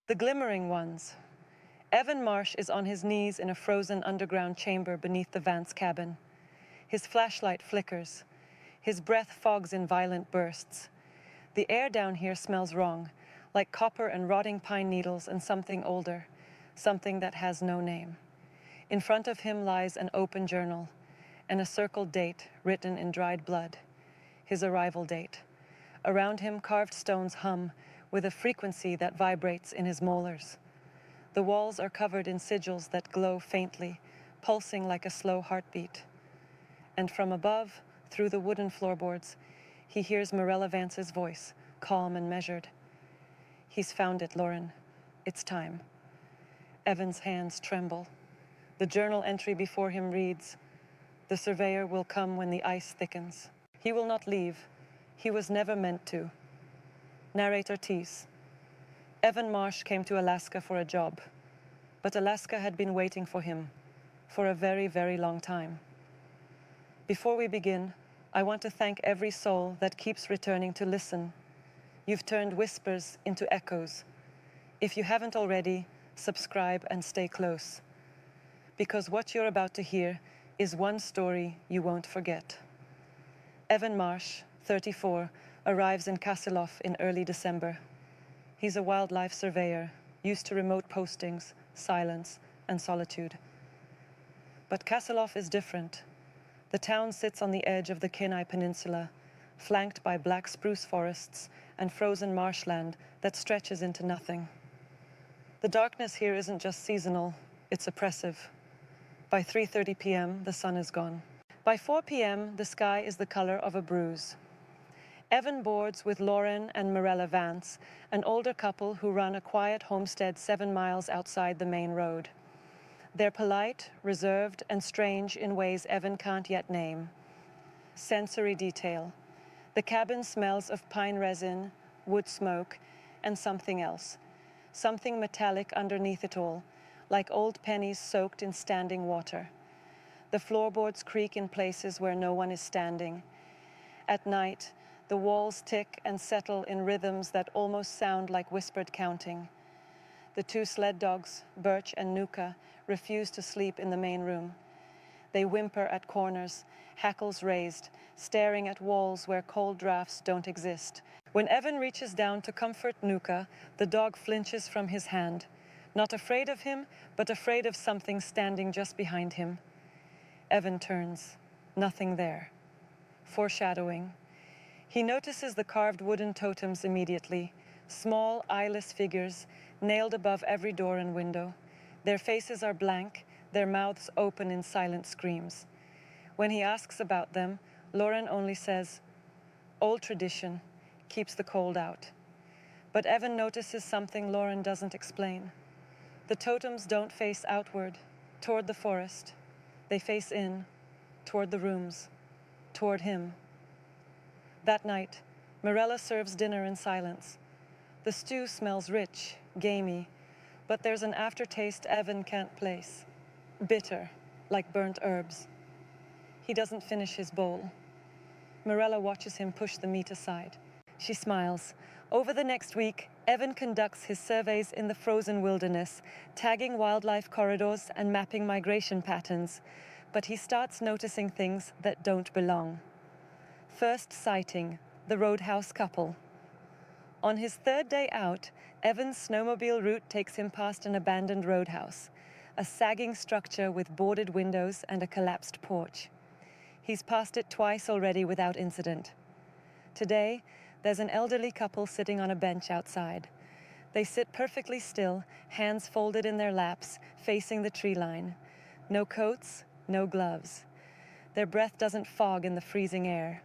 The Glimmering Ones. Evan Marsh is on his knees in a frozen underground chamber beneath the Vance cabin. His flashlight flickers. His breath fogs in violent bursts. The air down here smells wrong, like copper and rotting pine needles and something older, something that has no name. In front of him lies an open journal and a circled date written in dried blood, his arrival date. Around him, carved stones hum with a frequency that vibrates in his molars. The walls are covered in sigils that glow faintly, pulsing like a slow heartbeat. And from above, through the wooden floorboards, he hears Marella Vance's voice, calm and measured. He's found it, Lauren. It's time. Evan's hands tremble. The journal entry before him reads, "The surveyor will come when the ice thickens. He will not leave. He was never meant to." Narrator Tease. Evan Marsh came to Alaska for a job, but Alaska had been waiting for him for a very, very long time. Before we begin, I want to thank every soul that keeps returning to listen. You've turned whispers into echoes. If you haven't already, subscribe and stay close, because what you're about to hear is one story you won't forget. Evan Marsh, 34, arrives in Kasilof in early December. He's a wildlife surveyor, used to remote postings, silence, and solitude. But Kasilof is different. The town sits on the edge of the Kenai Peninsula, flanked by black spruce forests and frozen marshland that stretches into nothing. The darkness here isn't just seasonal, it's oppressive. By 3:30 p.m., the sun is gone. By 4 p.m., the sky is the color of a bruise. Evan boards with Lauren and Marella Vance, an older couple who run a quiet homestead 7 miles outside the main road. They're polite, reserved, and strange in ways Evan can't yet name. Sensory detail. The cabin smells of pine resin, wood smoke, and something else. Something metallic underneath it all, like old pennies soaked in standing water. The floorboards creak in places where no one is standing. At night, the walls tick and settle in rhythms that almost sound like whispered counting. The 2 sled dogs, Birch and Nuka, refuse to sleep in the main room. They whimper at corners, hackles raised, staring at walls where cold drafts don't exist. When Evan reaches down to comfort Nuka, the dog flinches from his hand. Not afraid of him, but afraid of something standing just behind him. Evan turns. Nothing there. Foreshadowing. He notices the carved wooden totems immediately, small, eyeless figures, nailed above every door and window. Their faces are blank, their mouths open in silent screams. When he asks about them, Lauren only says, "Old tradition, keeps the cold out." But Evan notices something Lauren doesn't explain. The totems don't face outward, toward the forest. They face in, toward the rooms, toward him. That night, Marella serves dinner in silence. The stew smells rich, gamey, but there's an aftertaste Evan can't place. Bitter, like burnt herbs. He doesn't finish his bowl. Marella watches him push the meat aside. She smiles. Over the next week, Evan conducts his surveys in the frozen wilderness, tagging wildlife corridors and mapping migration patterns. But he starts noticing things that don't belong. First sighting, the roadhouse couple. On his 3rd day out, Evan's snowmobile route takes him past an abandoned roadhouse, a sagging structure with boarded windows and a collapsed porch. He's passed it twice already without incident. Today, there's an elderly couple sitting on a bench outside. They sit perfectly still, hands folded in their laps, facing the tree line. No coats, no gloves. Their breath doesn't fog in the freezing air.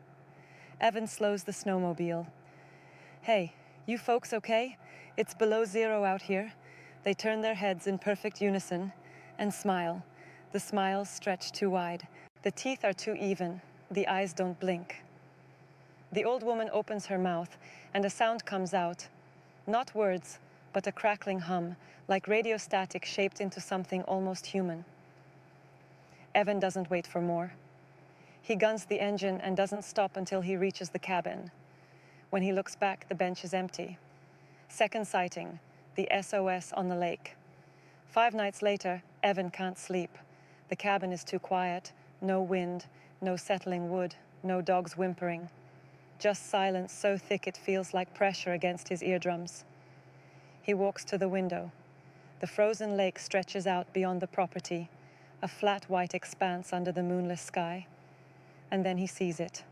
Evan slows the snowmobile. "Hey, you folks okay? It's below 0 out here." They turn their heads in perfect unison and smile. The smiles stretch too wide. The teeth are too even. The eyes don't blink. The old woman opens her mouth, and a sound comes out. Not words, but a crackling hum, like radio static shaped into something almost human. Evan doesn't wait for more. He guns the engine and doesn't stop until he reaches the cabin. When he looks back, the bench is empty. Second sighting, The SOS on the lake. 5 nights later, Evan can't sleep. The cabin is too quiet. No wind, no settling wood, no dogs whimpering. Just silence so thick it feels like pressure against his eardrums. He walks to the window. The frozen lake stretches out beyond the property, a flat white expanse under the moonless sky. And then he sees it.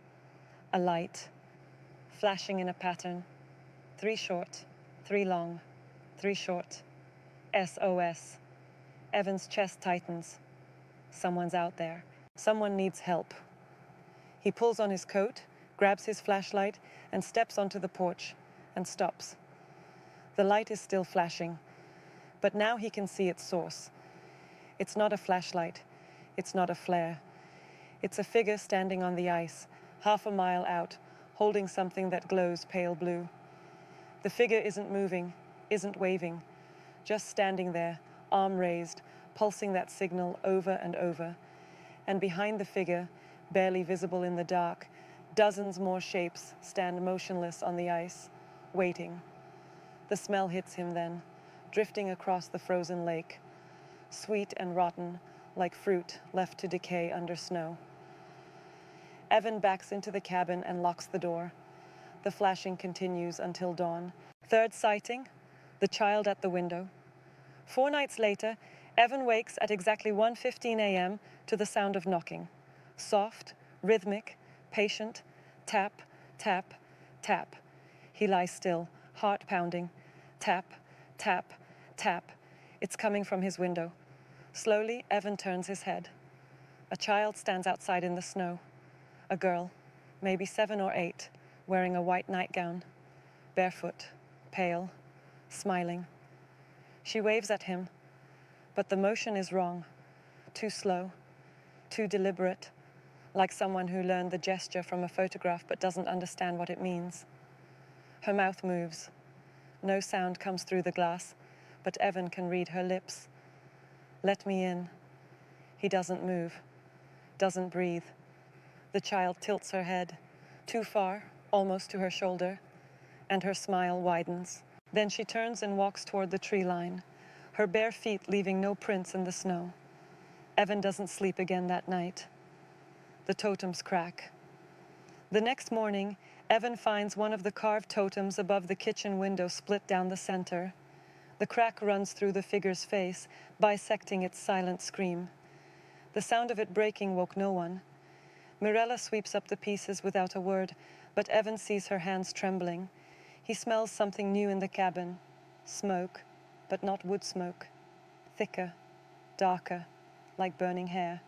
A light, flashing in a pattern. 3 short, 3 long, 3 short. SOS. Evan's chest tightens. Someone's out there. Someone needs help. He pulls on his coat, grabs his flashlight, and steps onto the porch, and stops. The light is still flashing, but now he can see its source. It's not a flashlight. It's not a flare. It's a figure standing on the ice, half a mile out, holding something that glows pale blue. The figure isn't moving, isn't waving, just standing there, arm raised, pulsing that signal over and over. And behind the figure, barely visible in the dark, dozens more shapes stand motionless on the ice, waiting. The smell hits him then, drifting across the frozen lake, sweet and rotten, like fruit left to decay under snow. Evan backs into the cabin and locks the door. The flashing continues until dawn. 3rd sighting, the child at the window. 4 nights later, Evan wakes at exactly 1:15 a.m. to the sound of knocking. Soft, rhythmic, patient, tap, tap, tap. He lies still, heart pounding. Tap, tap, tap. It's coming from his window. Slowly, Evan turns his head. A child stands outside in the snow. A girl, maybe 7 or 8, wearing a white nightgown, barefoot, pale, smiling. She waves at him, but the motion is wrong, too slow, too deliberate, like someone who learned the gesture from a photograph but doesn't understand what it means. Her mouth moves. No sound comes through the glass, but Evan can read her lips. Let me in. He doesn't move, doesn't breathe. The child tilts her head, too far, almost to her shoulder, and her smile widens. Then she turns and walks toward the tree line, her bare feet leaving no prints in the snow. Evan doesn't sleep again that night. The totems crack. The next morning, Evan finds one of the carved totems above the kitchen window split down the center. The crack runs through the figure's face, bisecting its silent scream. The sound of it breaking woke no one. Mirella sweeps up the pieces without a word, but Evan sees her hands trembling. He smells something new in the cabin. Smoke, but not wood smoke. Thicker, darker, like burning hair.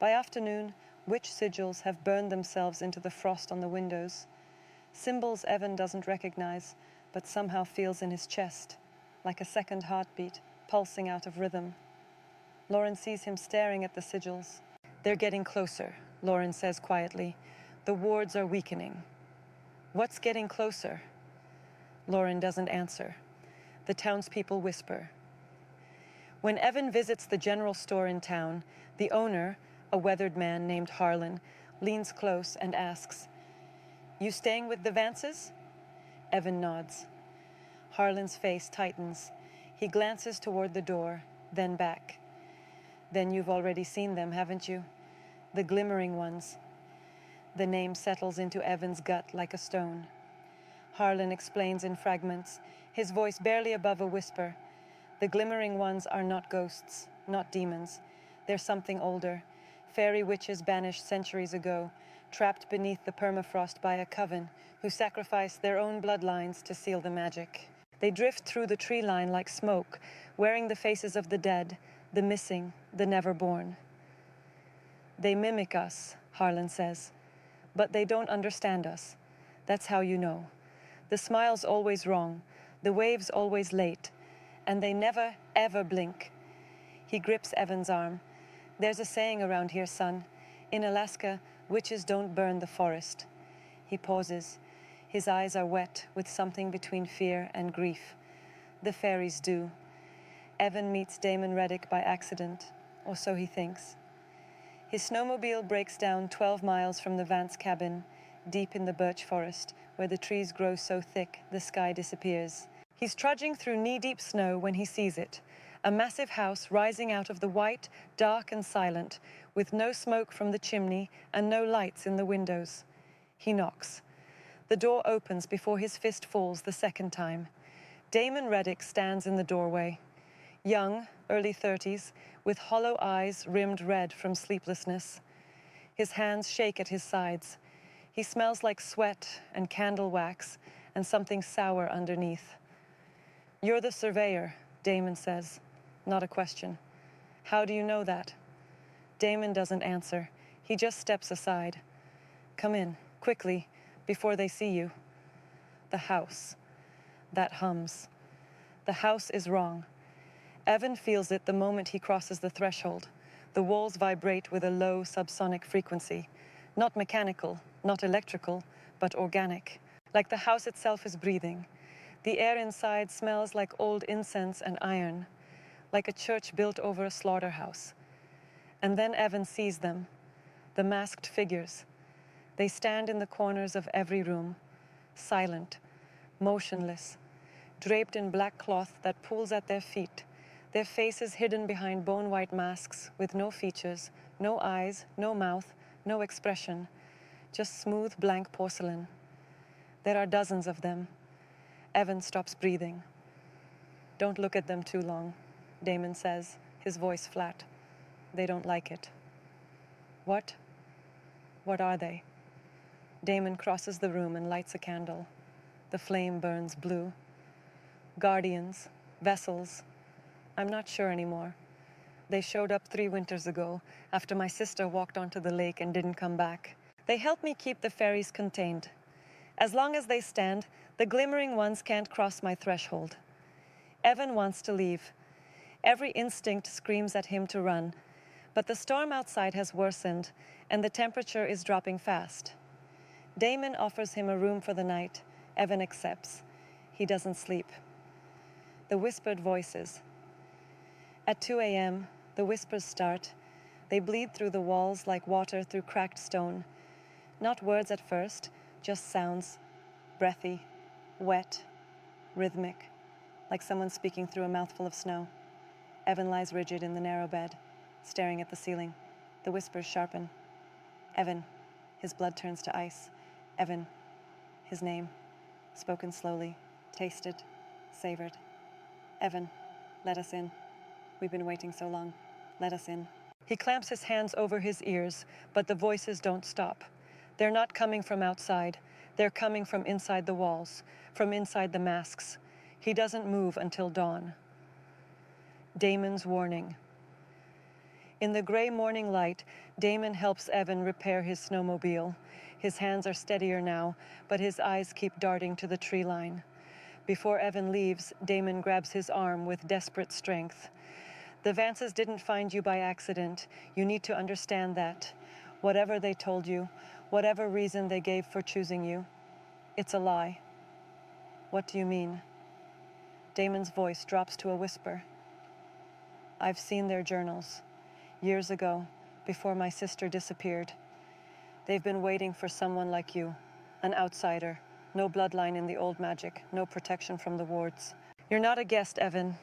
By afternoon, witch sigils have burned themselves into the frost on the windows. Symbols Evan doesn't recognize, but somehow feels in his chest, like a second heartbeat, pulsing out of rhythm. Lauren sees him staring at the sigils. They're getting closer, Lauren says quietly. The wards are weakening. What's getting closer? Lauren doesn't answer. The townspeople whisper. When Evan visits the general store in town, the owner, a weathered man named Harlan, leans close and asks, "You staying with the Vances?" Evan nods. Harlan's face tightens. He glances toward the door, then back. "Then you've already seen them, haven't you? The Glimmering Ones." The name settles into Evan's gut like a stone. Harlan explains in fragments, his voice barely above a whisper. The Glimmering Ones are not ghosts, not demons. They're something older. Fairy witches banished centuries ago, trapped beneath the permafrost by a coven who sacrificed their own bloodlines to seal the magic. They drift through the tree line like smoke, wearing the faces of the dead, the missing, the never-born. They mimic us, Harlan says, but they don't understand us. That's how you know. The smile's always wrong, the wave's always late, and they never, ever blink. He grips Evan's arm. "There's a saying around here, son. In Alaska, witches don't burn the forest." He pauses. His eyes are wet with something between fear and grief. The fairies do. Evan meets Damon Reddick by accident, or so he thinks. His snowmobile breaks down 12 miles from the Vance cabin, deep in the birch forest, where the trees grow so thick the sky disappears. He's trudging through knee-deep snow when he sees it, a massive house rising out of the white, dark and silent, with no smoke from the chimney and no lights in the windows. He knocks. The door opens before his fist falls the second time. Damon Reddick stands in the doorway. Young, early 30s, with hollow eyes rimmed red from sleeplessness. His hands shake at his sides. He smells like sweat and candle wax and something sour underneath. "You're the surveyor," Damon says. Not a question. "How do you know that?" Damon doesn't answer. He just steps aside. "Come in, quickly, before they see you." The house. That hums. The house is wrong. Evan feels it the moment he crosses the threshold. The walls vibrate with a low subsonic frequency. Not mechanical, not electrical, but organic. Like the house itself is breathing. The air inside smells like old incense and iron, like a church built over a slaughterhouse. And then Evan sees them, the masked figures. They stand in the corners of every room, silent, motionless, draped in black cloth that pulls at their feet, their faces hidden behind bone-white masks with no features, no eyes, no mouth, no expression, just smooth, blank porcelain. There are dozens of them. Evan stops breathing. "Don't look at them too long," Damon says, his voice flat. "They don't like it." "What? What are they?" Damon crosses the room and lights a candle. The flame burns blue. "Guardians, vessels. I'm not sure anymore. They showed up 3 winters ago, after my sister walked onto the lake and didn't come back. They help me keep the fairies contained. As long as they stand, the Glimmering Ones can't cross my threshold." Evan wants to leave. Every instinct screams at him to run. But the storm outside has worsened, and the temperature is dropping fast. Damon offers him a room for the night. Evan accepts. He doesn't sleep. The whispered voices. At 2 a.m., the whispers start. They bleed through the walls like water through cracked stone. Not words at first, just sounds. Breathy, wet, rhythmic, like someone speaking through a mouthful of snow. Evan lies rigid in the narrow bed, staring at the ceiling. The whispers sharpen. "Evan." His blood turns to ice. "Evan." His name, spoken slowly, tasted, savored. "Evan, let us in. We've been waiting so long. Let us in." He clamps his hands over his ears, but the voices don't stop. They're not coming from outside. They're coming from inside the walls, from inside the masks. He doesn't move until dawn. Damon's warning. In the gray morning light, Damon helps Evan repair his snowmobile. His hands are steadier now, but his eyes keep darting to the tree line. Before Evan leaves, Damon grabs his arm with desperate strength. "The Vances didn't find you by accident. You need to understand that. Whatever they told you, whatever reason they gave for choosing you, it's a lie." "What do you mean?" Damon's voice drops to a whisper. "I've seen their journals. Years ago, before my sister disappeared. They've been waiting for someone like you, an outsider, no bloodline in the old magic, no protection from the wards. You're not a guest, Evan."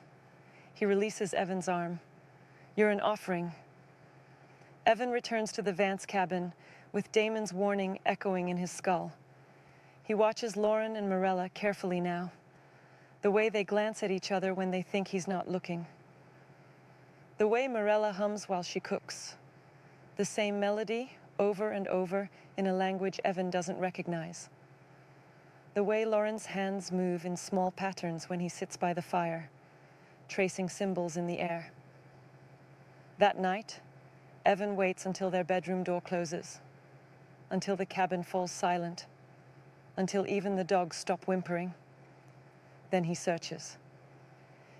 He releases Evan's arm. "You're an offering." Evan returns to the Vance cabin, with Damon's warning echoing in his skull. He watches Lauren and Morella carefully now, the way they glance at each other when they think he's not looking. The way Morella hums while she cooks. The same melody, over and over, in a language Evan doesn't recognize. The way Lauren's hands move in small patterns when he sits by the fire, tracing symbols in the air. That night, Evan waits until their bedroom door closes, until the cabin falls silent, until even the dogs stop whimpering. Then he searches.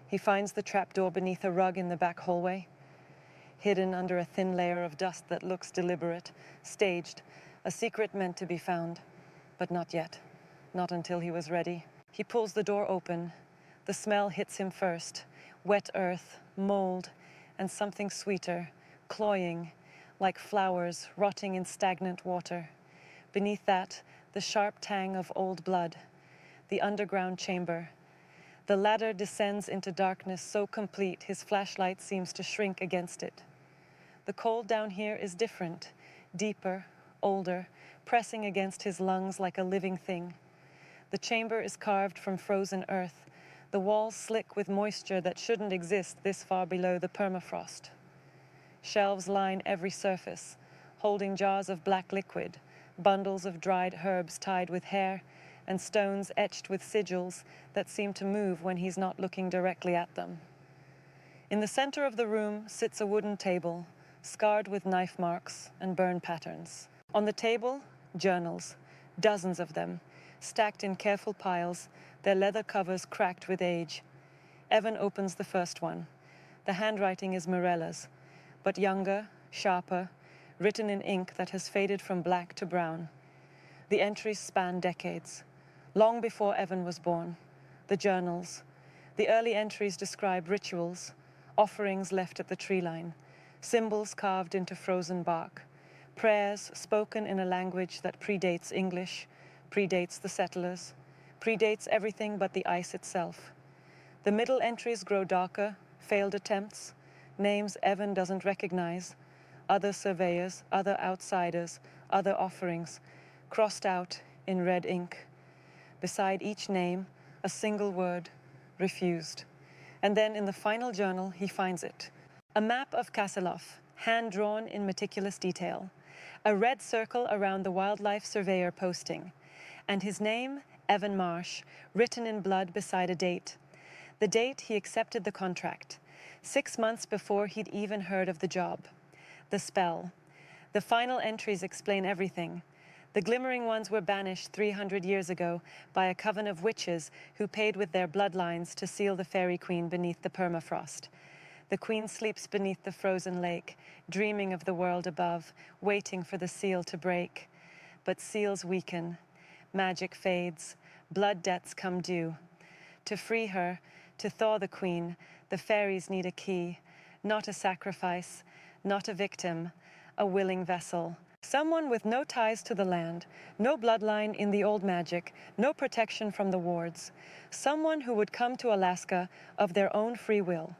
He finds the trapdoor beneath a rug in the back hallway, hidden under a thin layer of dust that looks deliberate, staged, a secret meant to be found, but not yet, not until he was ready. He pulls the door open. The smell hits him first, wet earth, mold, and something sweeter, cloying, like flowers rotting in stagnant water. Beneath that, the sharp tang of old blood, the underground chamber, The ladder descends into darkness so complete his flashlight seems to shrink against it. The cold down here is different, deeper, older, pressing against his lungs like a living thing. The chamber is carved from frozen earth, the walls slick with moisture that shouldn't exist this far below the permafrost. Shelves line every surface, holding jars of black liquid, bundles of dried herbs tied with hair, and stones etched with sigils that seem to move when he's not looking directly at them. In the center of the room sits a wooden table, scarred with knife marks and burn patterns. On the table, journals, dozens of them, stacked in careful piles, their leather covers cracked with age. Evan opens the first one. The handwriting is Morella's, but younger, sharper, written in ink that has faded from black to brown. The entries span decades, long before Evan was born. The journals. The early entries describe rituals, offerings left at the tree line, symbols carved into frozen bark, prayers spoken in a language that predates English, predates the settlers, predates everything but the ice itself. The middle entries grow darker, failed attempts, names Evan doesn't recognize, other surveyors, other outsiders, other offerings, crossed out in red ink. Beside each name, a single word, refused. And then in the final journal, he finds it. A map of Kasilof, hand-drawn in meticulous detail. A red circle around the wildlife surveyor posting. And his name, Evan Marsh, written in blood beside a date. The date he accepted the contract, 6 months before he'd even heard of the job. The spell. The final entries explain everything. The Glimmering Ones were banished 300 years ago by a coven of witches who paid with their bloodlines to seal the fairy queen beneath the permafrost. The queen sleeps beneath the frozen lake, dreaming of the world above, waiting for the seal to break. But seals weaken, magic fades, blood debts come due. To free her, to thaw the queen, the fairies need a key, not a sacrifice, not a victim, a willing vessel. Someone with no ties to the land, no bloodline in the old magic, no protection from the wards. Someone who would come to Alaska of their own free will.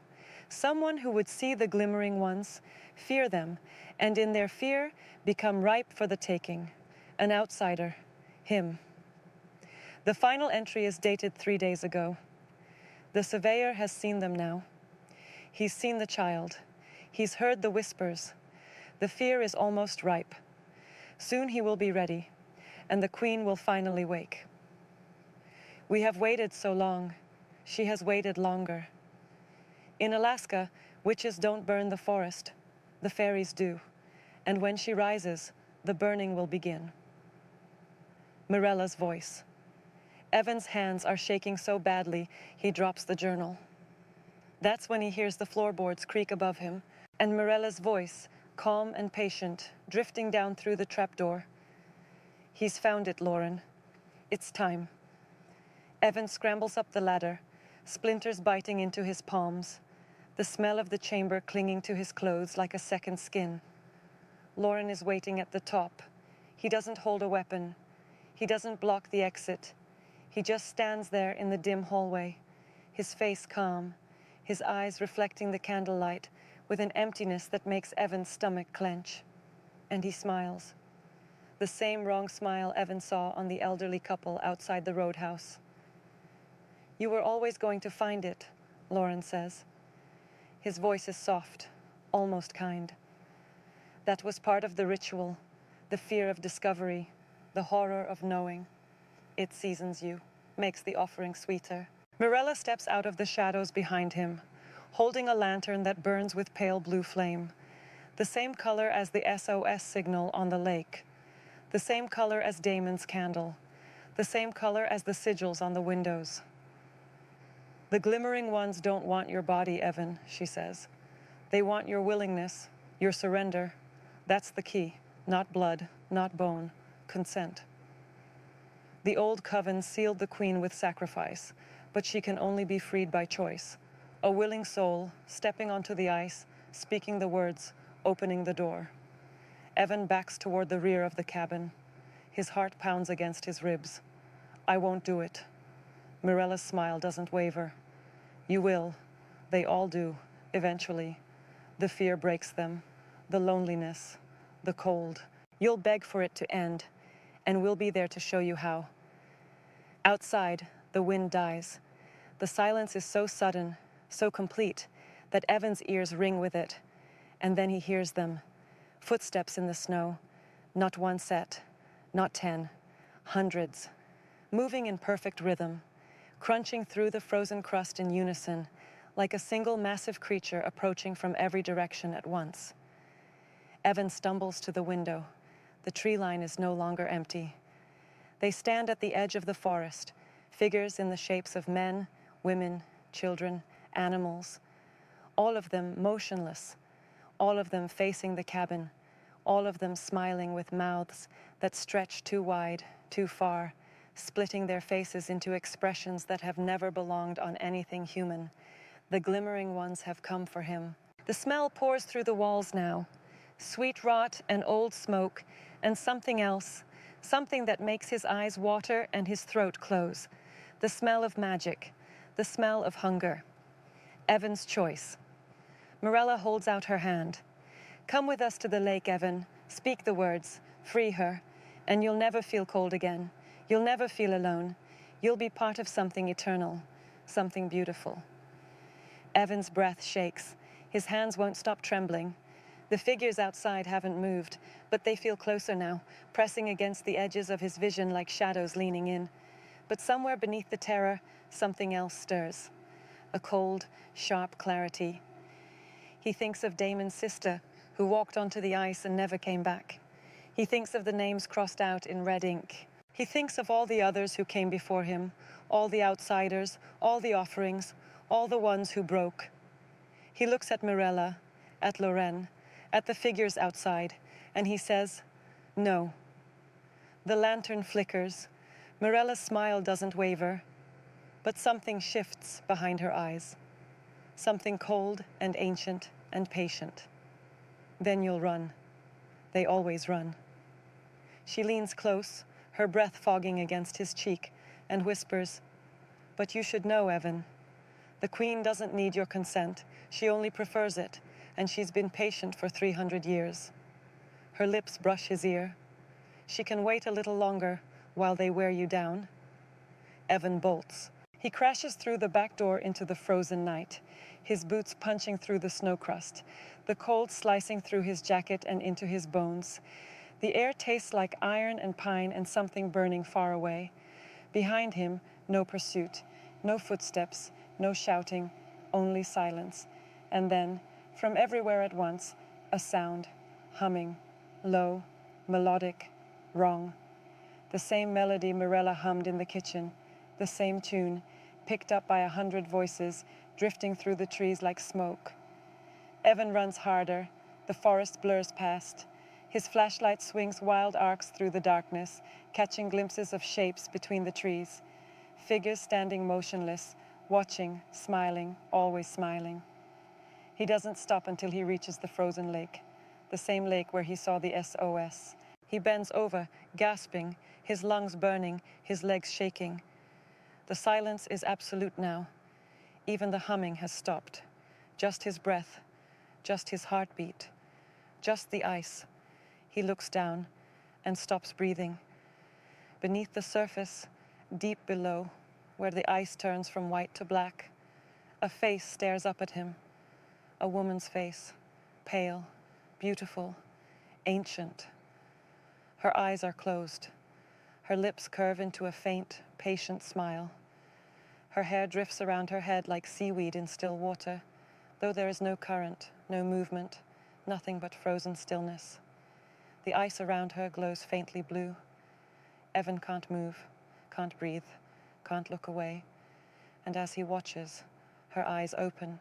Someone who would see the Glimmering Ones, fear them, and in their fear become ripe for the taking. An outsider, him. The final entry is dated 3 days ago. The surveyor has seen them now. He's seen the child. He's heard the whispers. The fear is almost ripe. Soon he will be ready, and the queen will finally wake. We have waited so long. She has waited longer. In Alaska, witches don't burn the forest. The fairies do. And when she rises, the burning will begin. Morella's voice. Evan's hands are shaking so badly, he drops the journal. That's when he hears the floorboards creak above him, and Morella's voice, calm and patient, drifting down through the trapdoor. He's found it, Lauren. It's time. Evan scrambles up the ladder, splinters biting into his palms, the smell of the chamber clinging to his clothes like a second skin. Lauren is waiting at the top. He doesn't hold a weapon. He doesn't block the exit. He just stands there in the dim hallway, his face calm, his eyes reflecting the candlelight with an emptiness that makes Evan's stomach clench. And he smiles. The same wrong smile Evan saw on the elderly couple outside the roadhouse. You were always going to find it, Lauren says. His voice is soft, almost kind. That was part of the ritual, the fear of discovery, the horror of knowing. It seasons you, makes the offering sweeter. Morella steps out of the shadows behind him, holding a lantern that burns with pale blue flame, the same color as the SOS signal on the lake, the same color as Damon's candle, the same color as the sigils on the windows. The Glimmering Ones don't want your body, Evan, she says. They want your willingness, your surrender. That's the key. Not blood, not bone, consent. The old coven sealed the queen with sacrifice, but she can only be freed by choice. A willing soul, stepping onto the ice, speaking the words, opening the door. Evan backs toward the rear of the cabin. His heart pounds against his ribs. I won't do it. Mirella's smile doesn't waver. You will. They all do, eventually. The fear breaks them, the loneliness, the cold. You'll beg for it to end, and we'll be there to show you how. Outside, the wind dies. The silence is so sudden, so complete, that Evan's ears ring with it. And then he hears them. Footsteps in the snow. Not one set, not 10, hundreds. Moving in perfect rhythm, crunching through the frozen crust in unison, like a single massive creature approaching from every direction at once. Evan stumbles to the window. The tree line is no longer empty. They stand at the edge of the forest, figures in the shapes of men, women, children, animals, all of them motionless, all of them facing the cabin, all of them smiling with mouths that stretch too wide, too far, splitting their faces into expressions that have never belonged on anything human. The glimmering ones have come for him. The smell pours through the walls now. Sweet rot and old smoke and something else, something that makes his eyes water and his throat close. The smell of magic, the smell of hunger. Evan's choice. Mirella holds out her hand. Come with us to the lake, Evan. Speak the words. Free her. And you'll never feel cold again. You'll never feel alone. You'll be part of something eternal, something beautiful. Evan's breath shakes. His hands won't stop trembling. The figures outside haven't moved, but they feel closer now, pressing against the edges of his vision like shadows leaning in. But somewhere beneath the terror, something else stirs. A cold, sharp clarity. He thinks of Damon's sister, who walked onto the ice and never came back. He thinks of the names crossed out in red ink. He thinks of all the others who came before him, all the outsiders, all the offerings, all the ones who broke. He looks at Mirella, at Lorraine, at the figures outside, and he says, no. The lantern flickers. Mirella's smile doesn't waver, but something shifts behind her eyes. Something cold and ancient and patient. Then you'll run. They always run. She leans close, her breath fogging against his cheek, and whispers, but you should know, Evan. The Queen doesn't need your consent. She only prefers it, and she's been patient for 300 years. Her lips brush his ear. She can wait a little longer while they wear you down. Evan bolts. He crashes through the back door into the frozen night, his boots punching through the snow crust, the cold slicing through his jacket and into his bones. The air tastes like iron and pine and something burning far away. Behind him, no pursuit, no footsteps, no shouting, only silence. And then, from everywhere at once, a sound, humming, low, melodic, wrong. The same melody Mirella hummed in the kitchen, the same tune, picked up by 100 voices, drifting through the trees like smoke. Evan runs harder, the forest blurs past. His flashlight swings wild arcs through the darkness, catching glimpses of shapes between the trees. Figures standing motionless, watching, smiling, always smiling. He doesn't stop until he reaches the frozen lake, the same lake where he saw the SOS. He bends over, gasping, his lungs burning, his legs shaking. The silence is absolute now. Even the humming has stopped. Just his breath, just his heartbeat, just the ice. He looks down and stops breathing. Beneath the surface, deep below, where the ice turns from white to black, a face stares up at him. A woman's face, pale, beautiful, ancient. Her eyes are closed. Her lips curve into a faint, patient smile. Her hair drifts around her head like seaweed in still water, though there is no current, no movement, nothing but frozen stillness. The ice around her glows faintly blue. Evan can't move, can't breathe, can't look away. And as he watches, her eyes open.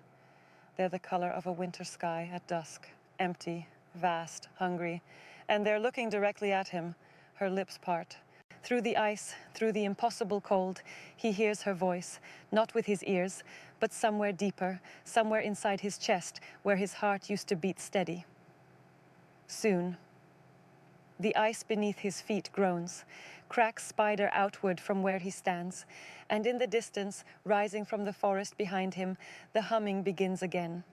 They're the color of a winter sky at dusk, empty, vast, hungry. And they're looking directly at him, her lips part. Through the ice, through the impossible cold, he hears her voice, not with his ears, but somewhere deeper, somewhere inside his chest, where his heart used to beat steady. Soon. The ice beneath his feet groans. Cracks spider outward from where he stands, and in the distance, rising from the forest behind him, the humming begins again.